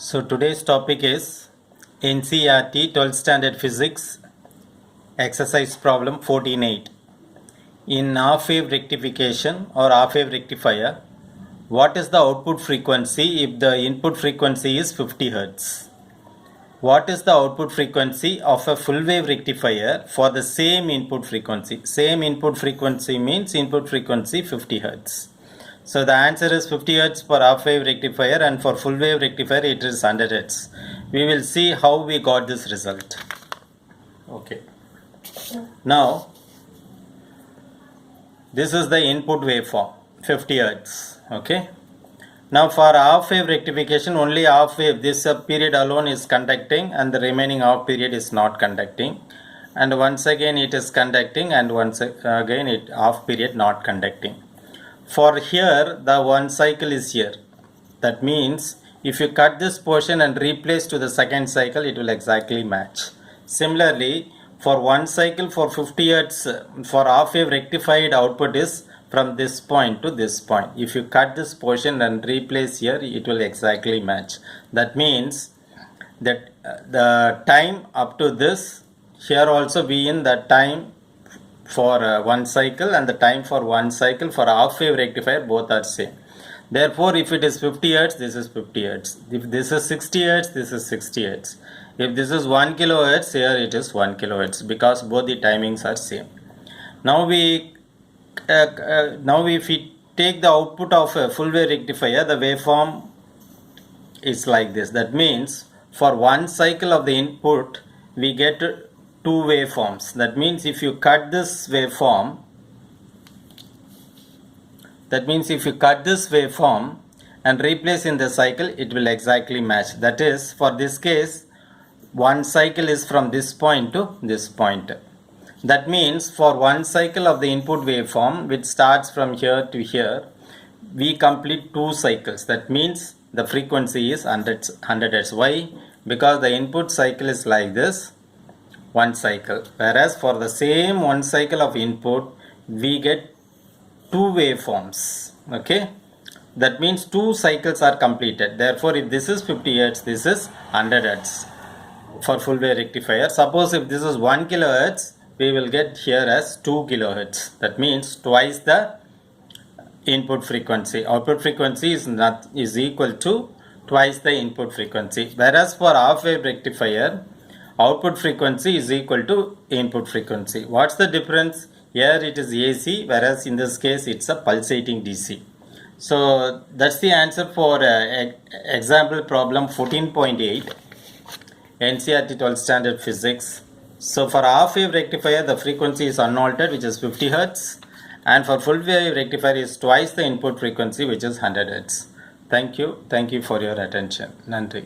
So today's topic is NCERT 12th Standard Physics Exercise Problem 14.8. In half-wave rectification or half-wave rectifier, what is the output frequency if the input frequency is 50 Hz? What is the output frequency of a full-wave rectifier for the same input frequency? Same input frequency means input frequency 50 Hz. So the answer is 50 Hz for half-wave rectifier, and for full-wave rectifier it is 100 Hz. We will see how we got this result. Okay. Now, this is the input waveform, 50 Hz. Okay. Now for half-wave rectification, only half-wave, this period alone is conducting and the remaining half period is not conducting. And once again it is conducting, and once again it half period not conducting. For here, the one cycle is here. That means if you cut this portion and replace to the second cycle, it will exactly match. Similarly, for one cycle for 50 Hz, for half-wave rectified output is from this point to this point. If you cut this portion and replace here, it will exactly match. That means that the time up to this, here also be in the time for one cycle, and the time for one cycle for half-wave rectifier, both are same. Therefore, if it is 50 Hz, this is 50 Hz. If this is 60 Hz, this is 60 Hz. If this is 1 kHz, here it is 1 kHz, because both the timings are same. Now if we take the output of a full wave rectifier, the waveform is like this. That means for one cycle of the input, we get two waveforms. That means if you cut this waveform, and replace in the cycle, it will exactly match. That is, for this case, one cycle is from this point to this point. That means for one cycle of the input waveform, which starts from here to here, we complete two cycles. That means the frequency is 100 Hz. Why? Because the input cycle is like this, one cycle, whereas for the same one cycle of input we get two waveforms. Okay, that means two cycles are completed. Therefore, if this is 50 Hz, this is 100 Hz for full wave rectifier. Suppose if this is 1 kHz, we will get here as 2 kHz. That means twice the input frequency. Output frequency is equal to twice the input frequency, whereas for half wave rectifier, output frequency is equal to input frequency. What's the difference? Here it is AC, whereas in this case it's a pulsating DC. So that's the answer for example problem 14.8 NCERT 12th Standard Physics. So for half wave rectifier, the frequency is unaltered, which is 50 Hz, and for full wave rectifier is twice the input frequency, which is 100 Hz. Thank you for your attention. Nandri.